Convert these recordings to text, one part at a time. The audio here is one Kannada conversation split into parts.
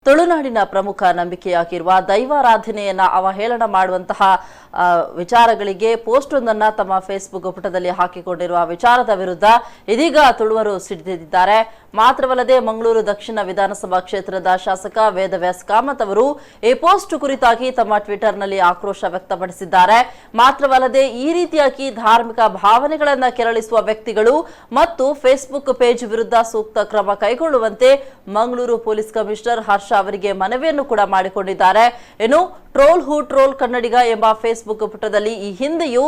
ತುಳುನಾಡಿನ ಪ್ರಮುಖ ನಂಬಿಕೆಯಾಗಿರುವ ದೈವಾರಾಧನೆಯನ್ನ ಅವಹೇಳನ ಮಾಡುವಂತಹ ವಿಚಾರಗಳಿಗೆ ಪೋಸ್ಟ್ ಒಂದನ್ನ ತಮ್ಮ ಫೇಸ್ಬುಕ್ ಪುಟದಲ್ಲಿ ಹಾಕಿಕೊಂಡಿರುವ ವಿಚಾರದ ವಿರುದ್ಧ ಇದೀಗ ತುಳುವರು ಸಿಡಿದಿದ್ದಾರೆ. ಮಾತ್ರವಲ್ಲದೆ ಮಂಗಳೂರು ದಕ್ಷಿಣ ವಿಧಾನಸಭಾ ಕ್ಷೇತ್ರದ ಶಾಸಕ ವೇದವ್ಯಾಸ್ ಕಾಮತ್ ಅವರು ಈ ಪೋಸ್ಟ್ ಕುರಿತಾಗಿ ತಮ್ಮ ಟ್ವಿಟರ್ನಲ್ಲಿ ಆಕ್ರೋಶ ವ್ಯಕ್ತಪಡಿಸಿದ್ದಾರೆ. ಮಾತ್ರವಲ್ಲದೆ ಈ ರೀತಿಯಾಗಿ ಧಾರ್ಮಿಕ ಭಾವನೆಗಳನ್ನು ಕೆರಳಿಸುವ ವ್ಯಕ್ತಿಗಳು ಮತ್ತು ಫೇಸ್ಬುಕ್ ಪೇಜ್ ವಿರುದ್ಧ ಸೂಕ್ತ ಕ್ರಮ ಕೈಗೊಳ್ಳುವಂತೆ ಮಂಗಳೂರು ಪೊಲೀಸ್ ಕಮಿಷನರ್ ಹರ್ಷ ಅವರಿಗೆ ಮನವಿಯನ್ನು ಕೂಡ ಮಾಡಿಕೊಂಡಿದ್ದಾರೆ. ಇನ್ನು ಟ್ರೋಲ್ ಹೂ ಟ್ರೋಲ್ ಕನ್ನಡಿಗ ಎಂಬ ಫೇಸ್ಬುಕ್ ಪುಟದಲ್ಲಿ ಈ ಹಿಂದೆಯೂ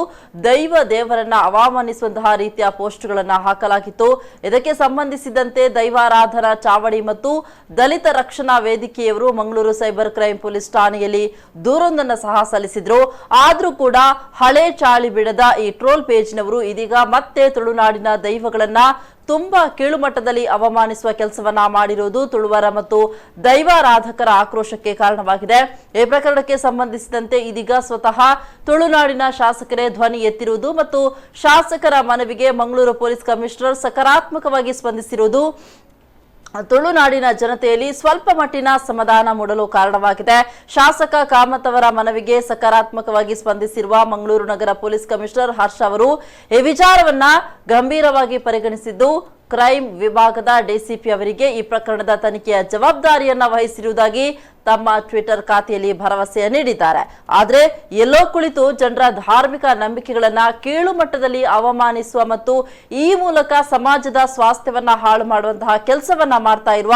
ದೇವರನ್ನ ಅವಮಾನಿಸುವಂತಹ ರೀತಿಯ ಪೋಸ್ಟ್ಗಳನ್ನು ಹಾಕಲಾಗಿತ್ತು. ಇದಕ್ಕೆ ಸಂಬಂಧಿಸಿದಂತೆ ದೈವಾರಾಧನಾ ಚಾವಡಿ ಮತ್ತು ದಲಿತ ರಕ್ಷಣಾ ವೇದಿಕೆಯವರು ಮಂಗಳೂರು ಸೈಬರ್ ಕ್ರೈಂ ಪೊಲೀಸ್ ಠಾಣೆಯಲ್ಲಿ ದೂರೊಂದನ್ನು ಸಹ ಸಲ್ಲಿಸಿದ್ರು. ಆದ್ರೂ ಕೂಡ ಹಳೆ ಚಾಳಿ ಬಿಡದ ಈ ಟ್ರೋಲ್ ಪೇಜ್ನವರು ಇದೀಗ ಮತ್ತೆ ತುಳುನಾಡಿನ ದೈವಗಳನ್ನ ತುಂಬಾ ಕೀಳುಮಟ್ಟದಲ್ಲಿ ಅವಮಾನಿಸುವ ಕೆಲಸವನ್ನ ಮಾಡಿರುವುದು ತುಳುವರ ಮತ್ತು ದೈವಾರಾಧಕರ ಆಕ್ರೋಶಕ್ಕೆ ಕಾರಣವಾಗಿದೆ. ಈ ಪ್ರಕರಣಕ್ಕೆ ಸಂಬಂಧಿಸಿದಂತೆ ಇದೀಗ ಸ್ವತಃ ತುಳುನಾಡಿನ ಶಾಸಕರೇ ಧ್ವನಿ ಎತ್ತಿರುವುದು ಮತ್ತು ಶಾಸಕರ ಮನವಿಗೆ ಮಂಗಳೂರು ಪೊಲೀಸ್ ಕಮಿಷನರ್ ಸಕಾರಾತ್ಮಕವಾಗಿ ಸ್ಪಂದಿಸಿರುವುದು ತುಳುನಾಡಿನ ಜನತೆಯಲ್ಲಿ ಸ್ವಲ್ಪ ಮಟ್ಟಿನ ಸಮಾಧಾನ ಮೂಡಲು ಕಾರಣವಾಗಿದೆ. ಶಾಸಕ ಕಾಮತ್ ಅವರ ಮನವಿಗೆ ಸಕಾರಾತ್ಮಕವಾಗಿ ಸ್ಪಂದಿಸಿರುವ ಮಂಗಳೂರು ನಗರ ಪೊಲೀಸ್ ಕಮಿಷನರ್ ಹರ್ಷ ಅವರು ಈ ವಿಚಾರವನ್ನ ಗಂಭೀರವಾಗಿ ಪರಿಗಣಿಸಿದ್ದು ಕ್ರೈಂ ವಿಭಾಗದ ಡಿಸಿಪಿ ಅವರಿಗೆ ಈ ಪ್ರಕರಣದ ತನಿಖೆಯ ಜವಾಬ್ದಾರಿಯನ್ನ ವಹಿಸಿರುವುದಾಗಿ ತಮ್ಮ ಟ್ವಿಟರ್ ಖಾತೆಯಲ್ಲಿ ಭರವಸೆ ನೀಡಿದ್ದಾರೆ. ಆದರೆ ಎಲ್ಲೋ ಕುಳಿತು ಜನರ ಧಾರ್ಮಿಕ ನಂಬಿಕೆಗಳನ್ನ ಕೀಳು ಮಟ್ಟದಲ್ಲಿ ಅವಮಾನಿಸುವ ಮತ್ತು ಈ ಮೂಲಕ ಸಮಾಜದ ಸ್ವಾಸ್ಥ್ಯವನ್ನ ಹಾಳು ಮಾಡುವಂತಹ ಕೆಲಸವನ್ನ ಮಾಡ್ತಾ ಇರುವ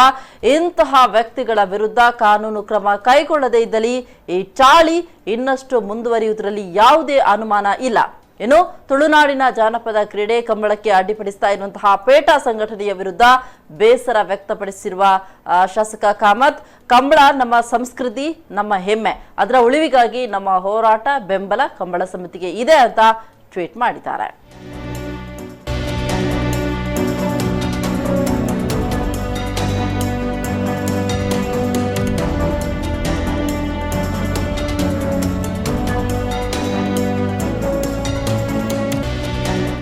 ಇಂತಹ ವ್ಯಕ್ತಿಗಳ ವಿರುದ್ಧ ಕಾನೂನು ಕ್ರಮ ಕೈಗೊಳ್ಳದೇ ಇದ್ದಲ್ಲಿ ಈ ಚಾಳಿ ಇನ್ನಷ್ಟು ಮುಂದುವರಿಯುವುದರಲ್ಲಿ ಯಾವುದೇ ಅನುಮಾನ ಇಲ್ಲ. ಇನ್ನು ತುಳುನಾಡಿನ ಜಾನಪದ ಕ್ರೀಡೆ ಕಂಬಳಕ್ಕೆ ಅಡ್ಡಿಪಡಿಸ್ತಾ ಇರುವಂತಹ ಪೇಟಾ ಸಂಘಟನೆಯ ವಿರುದ್ಧ ಬೇಸರ ವ್ಯಕ್ತಪಡಿಸಿರುವ ಶಾಸಕ ಕಾಮತ್, ಕಂಬಳ ನಮ್ಮ ಸಂಸ್ಕೃತಿ, ನಮ್ಮ ಹೆಮ್ಮೆ, ಅದರ ಉಳಿವಿಗಾಗಿ ನಮ್ಮ ಹೋರಾಟ ಬೆಂಬಲ ಕಂಬಳ ಸಮಿತಿಗೆ ಇದೆ ಅಂತ ಟ್ವೀಟ್ ಮಾಡಿದ್ದಾರೆ.